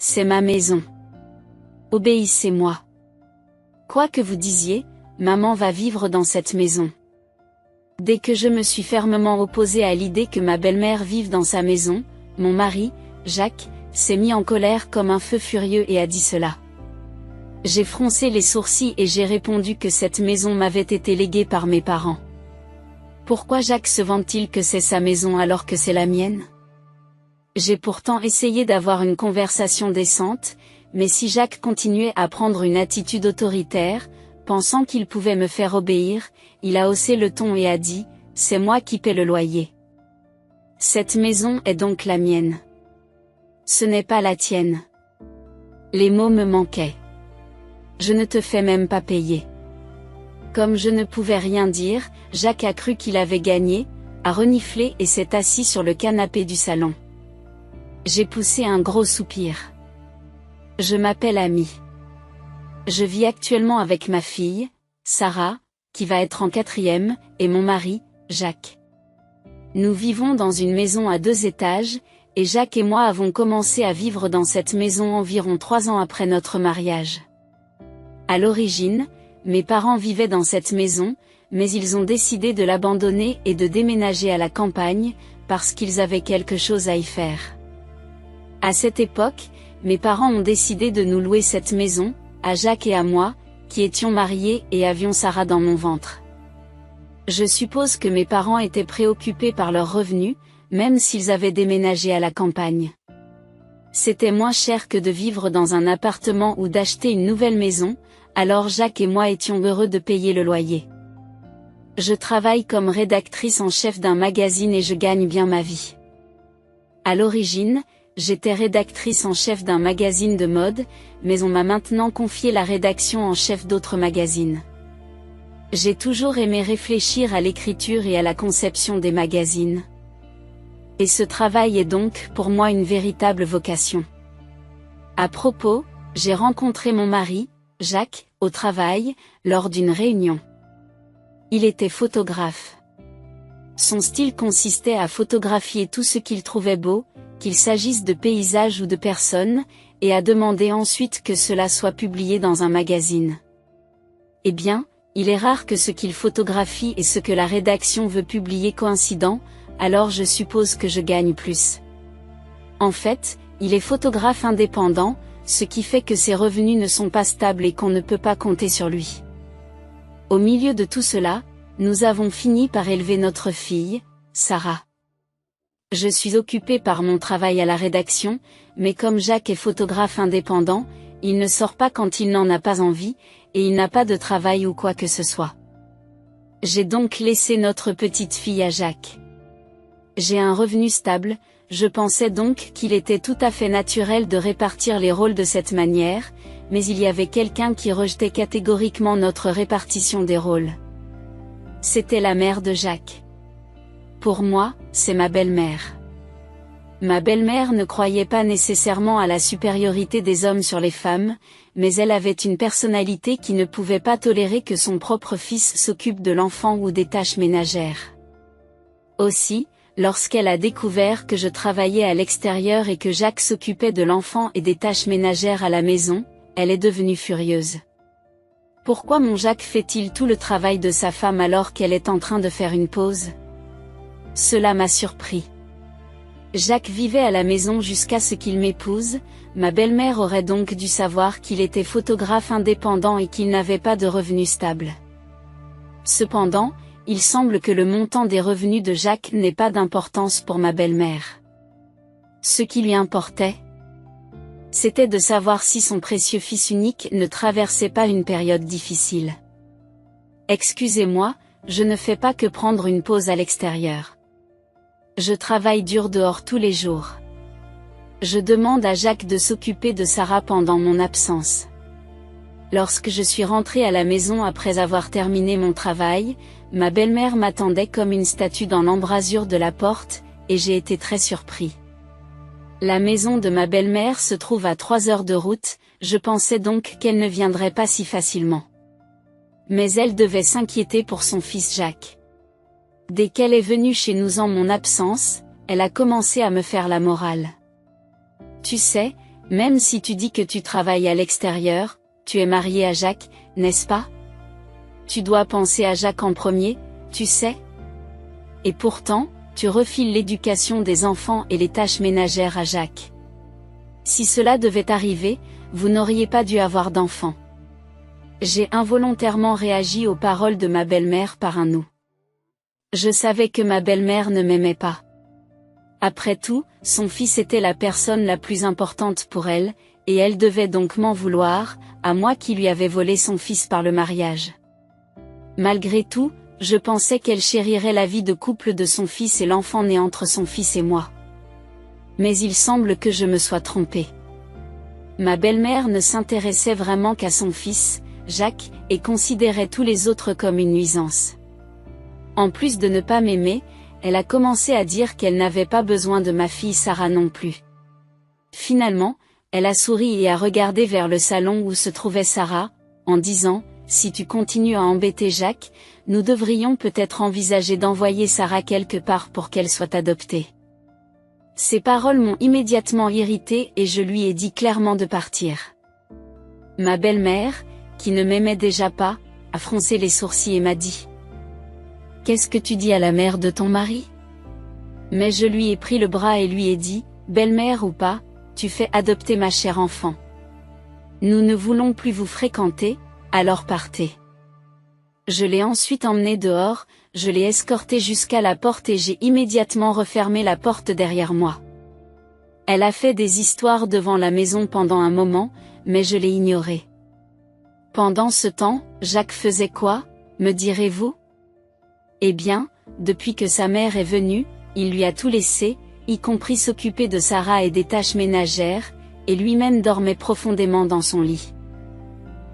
C'est ma maison. Obéissez-moi. Quoi que vous disiez, maman va vivre dans cette maison. Dès que je me suis fermement opposée à l'idée que ma belle-mère vive dans sa maison, mon mari, Jacques, s'est mis en colère comme un feu furieux et a dit cela. J'ai froncé les sourcils et j'ai répondu que cette maison m'avait été léguée par mes parents. Pourquoi Jacques se vante-t-il que c'est sa maison alors que c'est la mienne? J'ai pourtant essayé d'avoir une conversation décente, mais si Jacques continuait à prendre une attitude autoritaire, pensant qu'il pouvait me faire obéir, il a haussé le ton et a dit, « C'est moi qui paie le loyer. Cette maison est donc la mienne. Ce n'est pas la tienne. » Les mots me manquaient. Je ne te fais même pas payer. Comme je ne pouvais rien dire, Jacques a cru qu'il avait gagné, a reniflé et s'est assis sur le canapé du salon. J'ai poussé un gros soupir. Je m'appelle Amy. Je vis actuellement avec ma fille, Sarah, qui va être en 4e, et mon mari, Jacques. Nous vivons dans une maison à 2 étages, et Jacques et moi avons commencé à vivre dans cette maison environ 3 ans après notre mariage. À l'origine, mes parents vivaient dans cette maison, mais ils ont décidé de l'abandonner et de déménager à la campagne, parce qu'ils avaient quelque chose à y faire. À cette époque, mes parents ont décidé de nous louer cette maison, à Jacques et à moi, qui étions mariés et avions Sarah dans mon ventre. Je suppose que mes parents étaient préoccupés par leurs revenus, même s'ils avaient déménagé à la campagne. C'était moins cher que de vivre dans un appartement ou d'acheter une nouvelle maison, alors Jacques et moi étions heureux de payer le loyer. Je travaille comme rédactrice en chef d'un magazine et je gagne bien ma vie. À l'origine, j'étais rédactrice en chef d'un magazine de mode, mais on m'a maintenant confié la rédaction en chef d'autres magazines. J'ai toujours aimé réfléchir à l'écriture et à la conception des magazines. Et ce travail est donc pour moi une véritable vocation. À propos, j'ai rencontré mon mari, Jacques, au travail, lors d'une réunion. Il était photographe. Son style consistait à photographier tout ce qu'il trouvait beau, qu'il s'agisse de paysages ou de personnes, et à demander ensuite que cela soit publié dans un magazine. Eh bien, il est rare que ce qu'il photographie et ce que la rédaction veut publier coïncident, alors je suppose que je gagne plus. En fait, il est photographe indépendant, ce qui fait que ses revenus ne sont pas stables et qu'on ne peut pas compter sur lui. Au milieu de tout cela, nous avons fini par élever notre fille, Sarah. Je suis occupée par mon travail à la rédaction, mais comme Jacques est photographe indépendant, il ne sort pas quand il n'en a pas envie, et il n'a pas de travail ou quoi que ce soit. J'ai donc laissé notre petite fille à Jacques. J'ai un revenu stable, je pensais donc qu'il était tout à fait naturel de répartir les rôles de cette manière, mais il y avait quelqu'un qui rejetait catégoriquement notre répartition des rôles. C'était la mère de Jacques. Pour moi, c'est ma belle-mère. Ma belle-mère ne croyait pas nécessairement à la supériorité des hommes sur les femmes, mais elle avait une personnalité qui ne pouvait pas tolérer que son propre fils s'occupe de l'enfant ou des tâches ménagères. Aussi, lorsqu'elle a découvert que je travaillais à l'extérieur et que Jacques s'occupait de l'enfant et des tâches ménagères à la maison, elle est devenue furieuse. Pourquoi mon Jacques fait-il tout le travail de sa femme alors qu'elle est en train de faire une pause? Cela m'a surpris. Jacques vivait à la maison jusqu'à ce qu'il m'épouse, ma belle-mère aurait donc dû savoir qu'il était photographe indépendant et qu'il n'avait pas de revenus stables. Cependant, il semble que le montant des revenus de Jacques n'ait pas d'importance pour ma belle-mère. Ce qui lui importait, c'était de savoir si son précieux fils unique ne traversait pas une période difficile. Excusez-moi, je ne fais pas que prendre une pause à l'extérieur. Je travaille dur dehors tous les jours. Je demande à Jacques de s'occuper de Sarah pendant mon absence. Lorsque je suis rentrée à la maison après avoir terminé mon travail, ma belle-mère m'attendait comme une statue dans l'embrasure de la porte, et j'ai été très surpris. La maison de ma belle-mère se trouve à 3 heures de route, je pensais donc qu'elle ne viendrait pas si facilement. Mais elle devait s'inquiéter pour son fils Jacques. Dès qu'elle est venue chez nous en mon absence, elle a commencé à me faire la morale. Tu sais, Même si tu dis que tu travailles à l'extérieur, tu es marié à Jacques, n'est-ce pas? Tu dois penser à Jacques en premier, tu sais? Et pourtant, tu refiles l'éducation des enfants et les tâches ménagères à Jacques. Si cela devait arriver, vous n'auriez pas dû avoir d'enfant. J'ai involontairement réagi aux paroles de ma belle-mère par un nous. Je savais que ma belle-mère ne m'aimait pas. Après tout, son fils était la personne la plus importante pour elle, et elle devait donc m'en vouloir, à moi qui lui avais volé son fils par le mariage. Malgré tout, je pensais qu'elle chérirait la vie de couple de son fils et l'enfant né entre son fils et moi. Mais il semble que je me sois trompée. Ma belle-mère ne s'intéressait vraiment qu'à son fils, Jacques, et considérait tous les autres comme une nuisance. En plus de ne pas m'aimer, elle a commencé à dire qu'elle n'avait pas besoin de ma fille Sarah non plus. Finalement, elle a souri et a regardé vers le salon où se trouvait Sarah, en disant, « Si tu continues à embêter Jacques, nous devrions peut-être envisager d'envoyer Sarah quelque part pour qu'elle soit adoptée. » Ces paroles m'ont immédiatement irritée et je lui ai dit clairement de partir. Ma belle-mère, qui ne m'aimait déjà pas, a froncé les sourcils et m'a dit, « Qu'est-ce que tu dis à la mère de ton mari ?» Mais je lui ai pris le bras et lui ai dit, « Belle-mère ou pas, tu fais adopter ma chère enfant. Nous ne voulons plus vous fréquenter, alors partez. » Je l'ai ensuite emmenée dehors, je l'ai escortée jusqu'à la porte et j'ai immédiatement refermé la porte derrière moi. Elle a fait des histoires devant la maison pendant un moment, mais je l'ai ignorée. Pendant ce temps, Jacques faisait quoi, me direz-vous? Eh bien, depuis que sa mère est venue, il lui a tout laissé, y compris s'occuper de Sarah et des tâches ménagères, et lui-même dormait profondément dans son lit.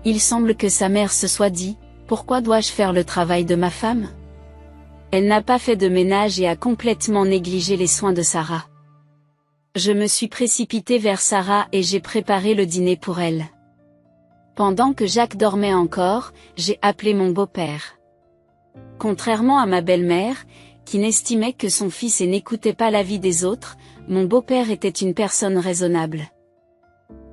Il semble que sa mère se soit dit, « Pourquoi dois-je faire le travail de ma femme ?» Elle n'a pas fait de ménage et a complètement négligé les soins de Sarah. Je me suis précipitée vers Sarah et j'ai préparé le dîner pour elle. Pendant que Jacques dormait encore, j'ai appelé mon beau-père. Contrairement à ma belle-mère, qui n'estimait que son fils et n'écoutait pas l'avis des autres, mon beau-père était une personne raisonnable.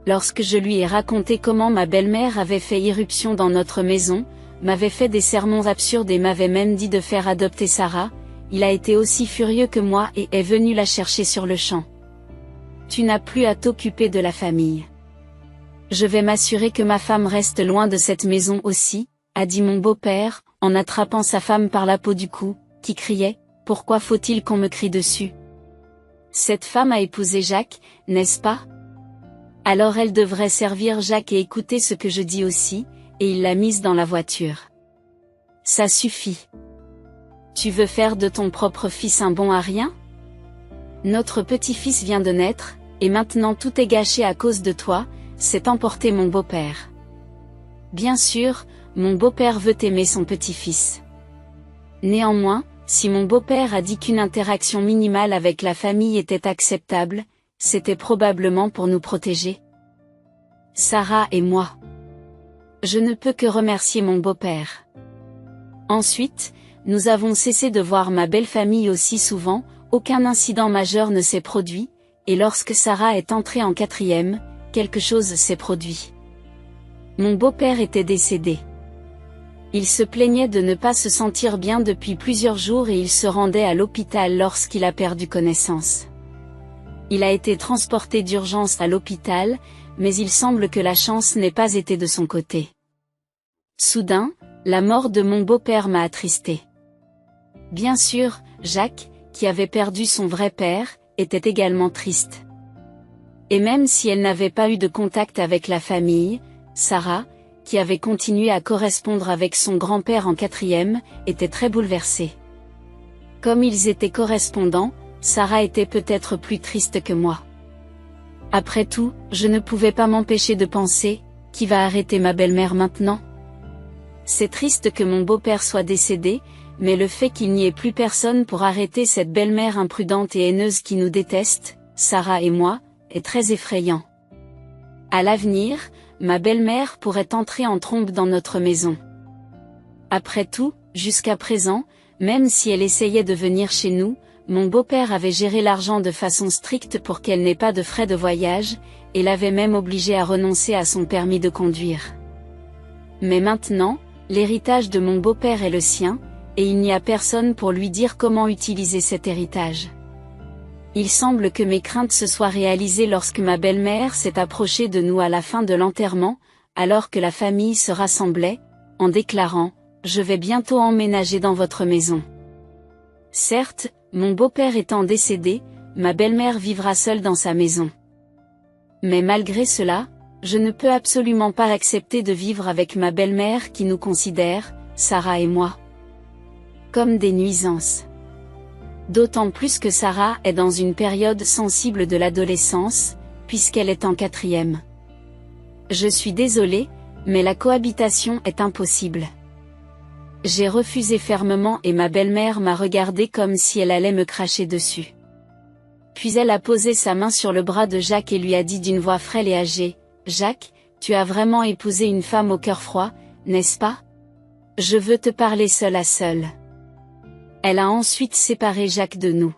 Lorsque je lui ai raconté comment ma belle-mère avait fait irruption dans notre maison, m'avait fait des sermons absurdes et m'avait même dit de faire adopter Sarah, il a été aussi furieux que moi et est venu la chercher sur le champ. « Tu n'as plus à t'occuper de la famille. Je vais m'assurer que ma femme reste loin de cette maison aussi, » a dit mon beau-père, en attrapant sa femme par la peau du cou, qui criait, « Pourquoi faut-il qu'on me crie dessus? Cette femme a épousé Jacques, n'est-ce pas? Alors elle devrait servir Jacques et écouter ce que je dis aussi, et il l'a mise dans la voiture. Ça suffit. Tu veux faire de ton propre fils un bon à rien? Notre petit-fils vient de naître, et maintenant tout est gâché à cause de toi, s'est emporté mon beau-père. Bien sûr, mon beau-père veut aimer son petit-fils. Néanmoins, si mon beau-père a dit qu'une interaction minimale avec la famille était acceptable, c'était probablement pour nous protéger. Sarah et moi. Je ne peux que remercier mon beau-père. Ensuite, nous avons cessé de voir ma belle famille aussi souvent, aucun incident majeur ne s'est produit, et lorsque Sarah est entrée en 4e, quelque chose s'est produit. Mon beau-père était décédé. Il se plaignait de ne pas se sentir bien depuis plusieurs jours et il se rendait à l'hôpital lorsqu'il a perdu connaissance. Il a été transporté d'urgence à l'hôpital, mais il semble que la chance n'ait pas été de son côté. Soudain, la mort de mon beau-père m'a attristée. Bien sûr, Jacques, qui avait perdu son vrai père, était également triste. Et même si elle n'avait pas eu de contact avec la famille, Sarah, qui avait continué à correspondre avec son grand-père en 4e, était très bouleversée. Comme ils étaient correspondants, Sarah était peut-être plus triste que moi. Après tout, je ne pouvais pas m'empêcher de penser, qui va arrêter ma belle-mère maintenant? C'est triste que mon beau-père soit décédé, mais le fait qu'il n'y ait plus personne pour arrêter cette belle-mère imprudente et haineuse qui nous déteste, Sarah et moi, est très effrayant. À l'avenir, ma belle-mère pourrait entrer en trombe dans notre maison. Après tout, jusqu'à présent, même si elle essayait de venir chez nous, mon beau-père avait géré l'argent de façon stricte pour qu'elle n'ait pas de frais de voyage, et l'avait même obligé à renoncer à son permis de conduire. Mais maintenant, l'héritage de mon beau-père est le sien, et il n'y a personne pour lui dire comment utiliser cet héritage. Il semble que mes craintes se soient réalisées lorsque ma belle-mère s'est approchée de nous à la fin de l'enterrement, alors que la famille se rassemblait, en déclarant « Je vais bientôt emménager dans votre maison ». Certes, mon beau-père étant décédé, ma belle-mère vivra seule dans sa maison. Mais malgré cela, je ne peux absolument pas accepter de vivre avec ma belle-mère qui nous considère, Sarah et moi, comme des nuisances. D'autant plus que Sarah est dans une période sensible de l'adolescence, puisqu'elle est en 4e. Je suis désolée, mais la cohabitation est impossible. J'ai refusé fermement et ma belle-mère m'a regardé comme si elle allait me cracher dessus. Puis elle a posé sa main sur le bras de Jacques et lui a dit d'une voix frêle et âgée, « Jacques, tu as vraiment épousé une femme au cœur froid, n'est-ce pas? Je veux te parler seul à seul. » Elle a ensuite séparé Jacques de nous.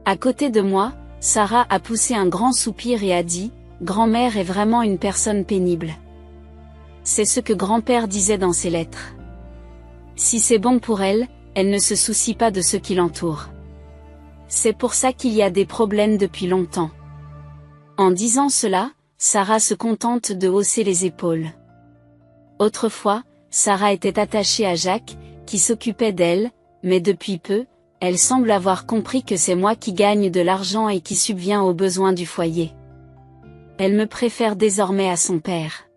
À côté de moi, Sarah a poussé un grand soupir et a dit, « Grand-mère est vraiment une personne pénible. » C'est ce que grand-père disait dans ses lettres. Si c'est bon pour elle, elle ne se soucie pas de ce qui l'entoure. C'est pour ça qu'il y a des problèmes depuis longtemps. En disant cela, Sarah se contente de hausser les épaules. Autrefois, Sarah était attachée à Jacques, qui s'occupait d'elle, mais depuis peu, elle semble avoir compris que c'est moi qui gagne de l'argent et qui subvient aux besoins du foyer. Elle me préfère désormais à son père.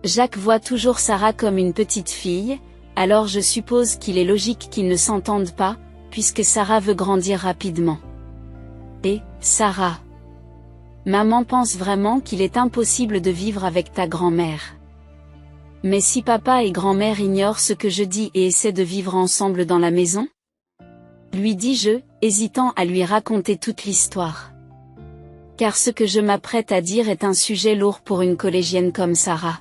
Jacques voit toujours Sarah comme une petite fille, alors je suppose qu'il est logique qu'ils ne s'entendent pas, puisque Sarah veut grandir rapidement. Et, Sarah, maman pense vraiment qu'il est impossible de vivre avec ta grand-mère. Mais si papa et grand-mère ignorent ce que je dis et essaient de vivre ensemble dans la maison? Lui dis-je, hésitant à lui raconter toute l'histoire. Car ce que je m'apprête à dire est un sujet lourd pour une collégienne comme Sarah.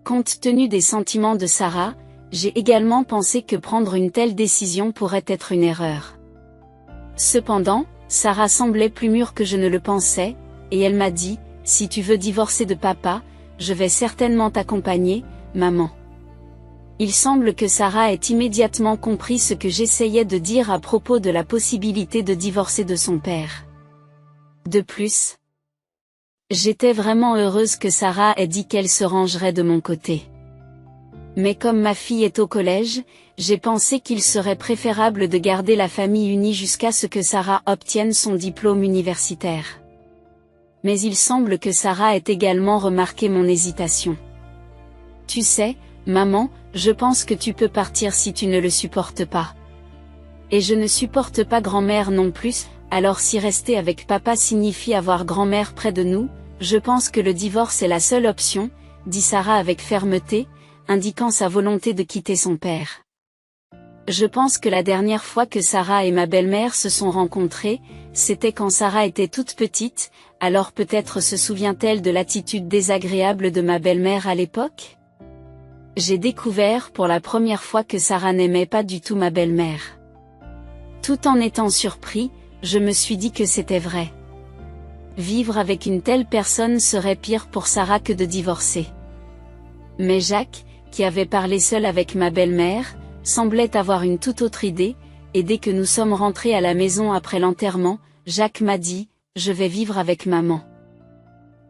Compte tenu des sentiments de Sarah, j'ai également pensé que prendre une telle décision pourrait être une erreur. Cependant, Sarah semblait plus mûre que je ne le pensais, et elle m'a dit, « Si tu veux divorcer de papa, je vais certainement t'accompagner, maman. » Il semble que Sarah ait immédiatement compris ce que j'essayais de dire à propos de la possibilité de divorcer de son père. De plus, j'étais vraiment heureuse que Sarah ait dit qu'elle se rangerait de mon côté. Mais comme ma fille est au collège, j'ai pensé qu'il serait préférable de garder la famille unie jusqu'à ce que Sarah obtienne son diplôme universitaire. Mais il semble que Sarah ait également remarqué mon hésitation. « Tu sais, maman, je pense que tu peux partir si tu ne le supportes pas. Et je ne supporte pas grand-mère non plus, alors si rester avec papa signifie avoir grand-mère près de nous, je pense que le divorce est la seule option, » dit Sarah avec fermeté, indiquant sa volonté de quitter son père. Je pense que la dernière fois que Sarah et ma belle-mère se sont rencontrées, c'était quand Sarah était toute petite, alors peut-être se souvient-elle de l'attitude désagréable de ma belle-mère à l'époque? J'ai découvert pour la première fois que Sarah n'aimait pas du tout ma belle-mère. Tout en étant surpris, je me suis dit que c'était vrai. Vivre avec une telle personne serait pire pour Sarah que de divorcer. Mais Jacques, qui avait parlé seul avec ma belle-mère, semblait avoir une toute autre idée, et dès que nous sommes rentrés à la maison après l'enterrement, Jacques m'a dit, « Je vais vivre avec maman. »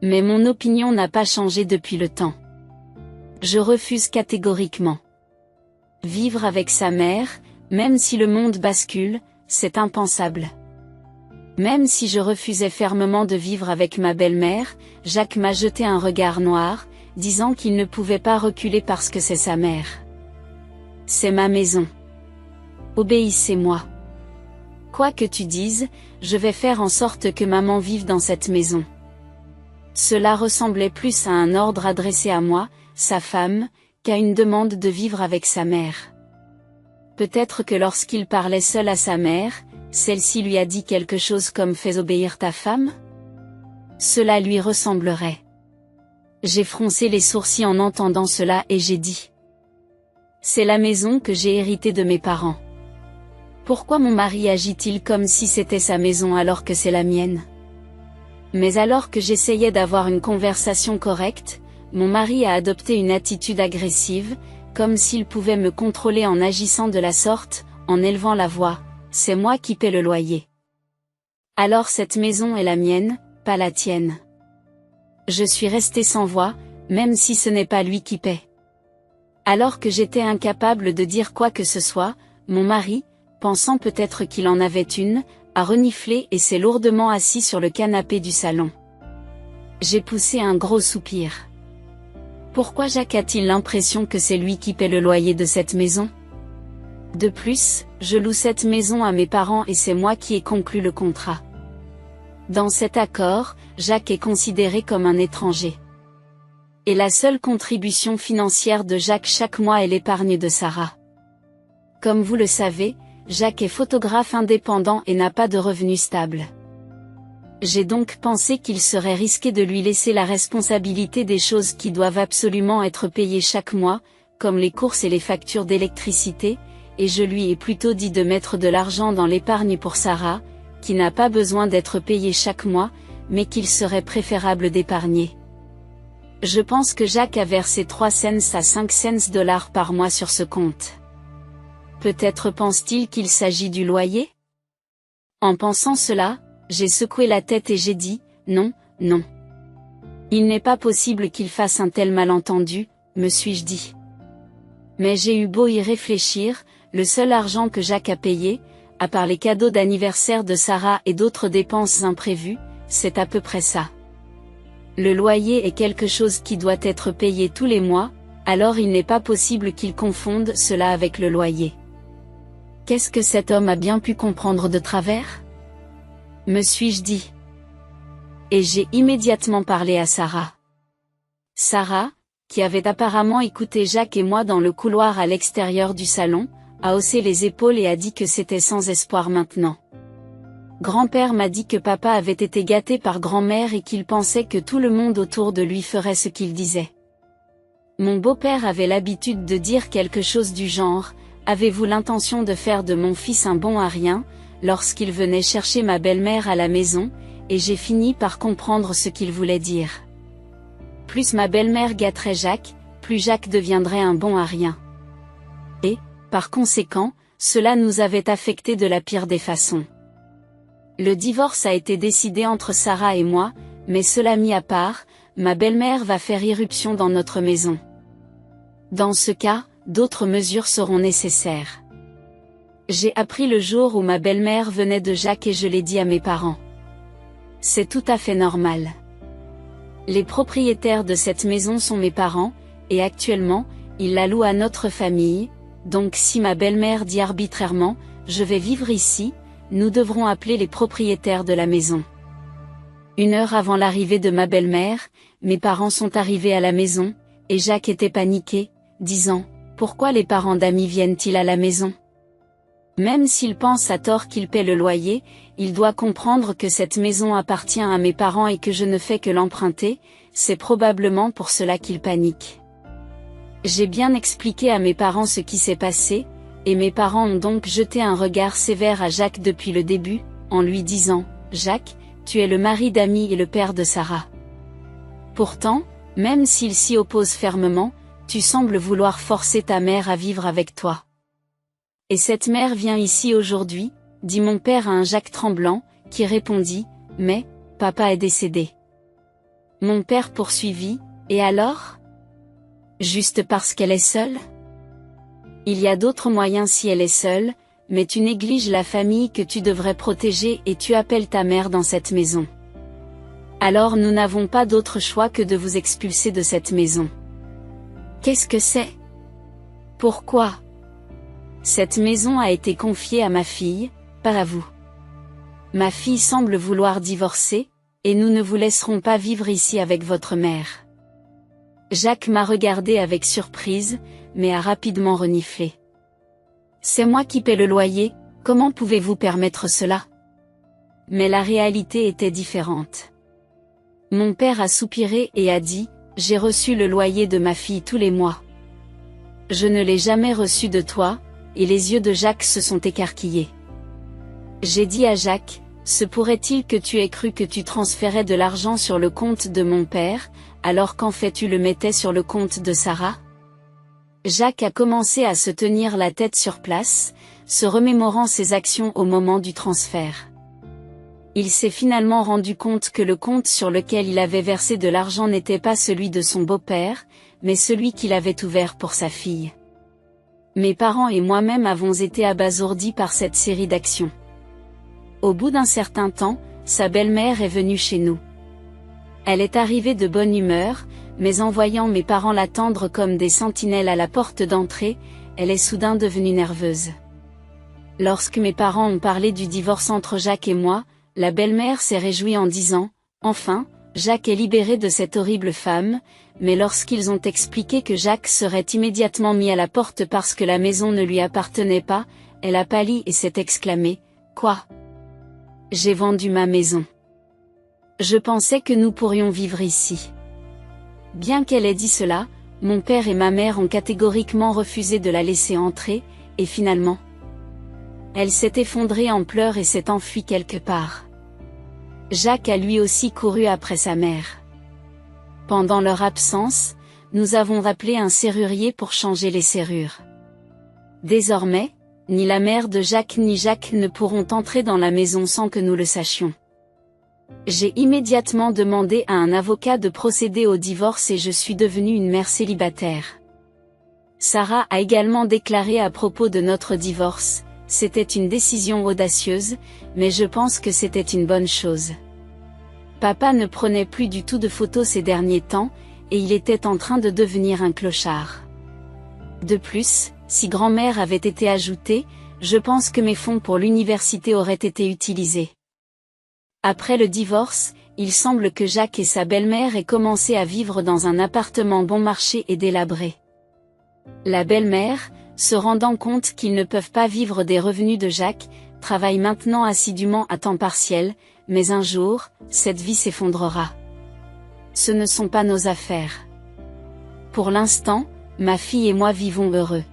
Mais mon opinion n'a pas changé depuis le temps. Je refuse catégoriquement. Vivre avec sa mère, même si le monde bascule, c'est impensable. Même si je refusais fermement de vivre avec ma belle-mère, Jacques m'a jeté un regard noir, disant qu'il ne pouvait pas reculer parce que c'est sa mère. C'est ma maison. Obéissez-moi. Quoi que tu dises, je vais faire en sorte que maman vive dans cette maison. Cela ressemblait plus à un ordre adressé à moi, sa femme, qu'à une demande de vivre avec sa mère. Peut-être que lorsqu'il parlait seul à sa mère, celle-ci lui a dit quelque chose comme « Fais obéir ta femme ?» Cela lui ressemblerait. J'ai froncé les sourcils en entendant cela et j'ai dit. C'est la maison que j'ai héritée de mes parents. Pourquoi mon mari agit-il comme si c'était sa maison alors que c'est la mienne? Mais alors que j'essayais d'avoir une conversation correcte, mon mari a adopté une attitude agressive, comme s'il pouvait me contrôler en agissant de la sorte, en élevant la voix. C'est moi qui paie le loyer. Alors cette maison est la mienne, pas la tienne. Je suis restée sans voix, même si ce n'est pas lui qui paie. Alors que j'étais incapable de dire quoi que ce soit, mon mari, pensant peut-être qu'il en avait une, a reniflé et s'est lourdement assis sur le canapé du salon. J'ai poussé un gros soupir. Pourquoi Jacques a-t-il l'impression que c'est lui qui paie le loyer de cette maison? De plus, je loue cette maison à mes parents et c'est moi qui ai conclu le contrat. Dans cet accord, Jacques est considéré comme un étranger. Et la seule contribution financière de Jacques chaque mois est l'épargne de Sarah. Comme vous le savez, Jacques est photographe indépendant et n'a pas de revenus stables. J'ai donc pensé qu'il serait risqué de lui laisser la responsabilité des choses qui doivent absolument être payées chaque mois, comme les courses et les factures d'électricité, et je lui ai plutôt dit de mettre de l'argent dans l'épargne pour Sarah, qui n'a pas besoin d'être payée chaque mois, mais qu'il serait préférable d'épargner. Je pense que Jacques a versé 3 cents à 5 cents dollars par mois sur ce compte. Peut-être pense-t-il qu'il s'agit du loyer? En pensant cela, j'ai secoué la tête et j'ai dit, non, non. Il n'est pas possible qu'il fasse un tel malentendu, me suis-je dit. Mais j'ai eu beau y réfléchir, le seul argent que Jacques a payé, à part les cadeaux d'anniversaire de Sarah et d'autres dépenses imprévues, c'est à peu près ça. Le loyer est quelque chose qui doit être payé tous les mois, alors il n'est pas possible qu'il confonde cela avec le loyer. Qu'est-ce que cet homme a bien pu comprendre de travers? Me suis-je dit. Et j'ai immédiatement parlé à Sarah. Sarah, qui avait apparemment écouté Jacques et moi dans le couloir à l'extérieur du salon, a haussé les épaules et a dit que c'était sans espoir maintenant. Grand-père m'a dit que papa avait été gâté par grand-mère et qu'il pensait que tout le monde autour de lui ferait ce qu'il disait. Mon beau-père avait l'habitude de dire quelque chose du genre, « Avez-vous l'intention de faire de mon fils un bon à rien ?» lorsqu'il venait chercher ma belle-mère à la maison, et j'ai fini par comprendre ce qu'il voulait dire. Plus ma belle-mère gâterait Jacques, plus Jacques deviendrait un bon à rien. Et, par conséquent, cela nous avait affectés de la pire des façons. Le divorce a été décidé entre Sarah et moi, mais cela mis à part, ma belle-mère va faire irruption dans notre maison. Dans ce cas, d'autres mesures seront nécessaires. J'ai appris le jour où ma belle-mère venait de Jacques et je l'ai dit à mes parents. C'est tout à fait normal. Les propriétaires de cette maison sont mes parents, et actuellement, ils la louent à notre famille, donc si ma belle-mère dit arbitrairement, je vais vivre ici, nous devrons appeler les propriétaires de la maison. 1 heure avant l'arrivée de ma belle-mère, mes parents sont arrivés à la maison, et Jacques était paniqué, disant, « Pourquoi les parents d'amis viennent-ils à la maison ?» Même s'il pense à tort qu'il paie le loyer, il doit comprendre que cette maison appartient à mes parents et que je ne fais que l'emprunter, c'est probablement pour cela qu'il panique. J'ai bien expliqué à mes parents ce qui s'est passé, et mes parents ont donc jeté un regard sévère à Jacques depuis le début, en lui disant, « Jacques, tu es le mari d'Amy et le père de Sarah. Pourtant, même s'il s'y oppose fermement, tu sembles vouloir forcer ta mère à vivre avec toi. Et cette mère vient ici aujourd'hui, dit mon père à un Jacques tremblant, qui répondit, « Mais, papa est décédé. » Mon père poursuivit, « Et alors? Juste parce qu'elle est seule? Il y a d'autres moyens si elle est seule, mais tu négliges la famille que tu devrais protéger et tu appelles ta mère dans cette maison. Alors nous n'avons pas d'autre choix que de vous expulser de cette maison. » Qu'est-ce que c'est? Pourquoi? Cette maison a été confiée à ma fille, pas à vous. Ma fille semble vouloir divorcer, et nous ne vous laisserons pas vivre ici avec votre mère. Jacques m'a regardé avec surprise, mais a rapidement reniflé. C'est moi qui paie le loyer, comment pouvez-vous permettre cela? Mais la réalité était différente. Mon père a soupiré et a dit, j'ai reçu le loyer de ma fille tous les mois. Je ne l'ai jamais reçu de toi, et les yeux de Jacques se sont écarquillés. J'ai dit à Jacques, Se pourrait-il que tu aies cru que tu transférais de l'argent sur le compte de mon père, alors qu'en fait tu le mettais sur le compte de Sarah? Jacques a commencé à se tenir la tête sur place, se remémorant ses actions au moment du transfert. Il s'est finalement rendu compte que le compte sur lequel il avait versé de l'argent n'était pas celui de son beau-père, mais celui qu'il avait ouvert pour sa fille. Mes parents et moi-même avons été abasourdis par cette série d'actions. Au bout d'un certain temps, sa belle-mère est venue chez nous. Elle est arrivée de bonne humeur, mais en voyant mes parents l'attendre comme des sentinelles à la porte d'entrée, elle est soudain devenue nerveuse. Lorsque mes parents ont parlé du divorce entre Jacques et moi, la belle-mère s'est réjouie en disant « Enfin, Jacques est libéré de cette horrible femme », mais lorsqu'ils ont expliqué que Jacques serait immédiatement mis à la porte parce que la maison ne lui appartenait pas, elle a pâli et s'est exclamée « Quoi ? J'ai vendu ma maison. Je pensais que nous pourrions vivre ici. » Bien qu'elle ait dit cela, mon père et ma mère ont catégoriquement refusé de la laisser entrer, et finalement, elle s'est effondrée en pleurs et s'est enfuie quelque part. Jacques a lui aussi couru après sa mère. Pendant leur absence, nous avons appelé un serrurier pour changer les serrures. Désormais, ni la mère de Jacques ni Jacques ne pourront entrer dans la maison sans que nous le sachions. J'ai immédiatement demandé à un avocat de procéder au divorce et je suis devenue une mère célibataire. Sarah a également déclaré à propos de notre divorce, c'était une décision audacieuse, mais je pense que c'était une bonne chose. Papa ne prenait plus du tout de photos ces derniers temps, et il était en train de devenir un clochard. De plus, si grand-mère avait été ajoutée, je pense que mes fonds pour l'université auraient été utilisés. Après le divorce, il semble que Jacques et sa belle-mère aient commencé à vivre dans un appartement bon marché et délabré. La belle-mère, se rendant compte qu'ils ne peuvent pas vivre des revenus de Jacques, travaille maintenant assidûment à temps partiel, mais un jour, cette vie s'effondrera. Ce ne sont pas nos affaires. Pour l'instant, ma fille et moi vivons heureux.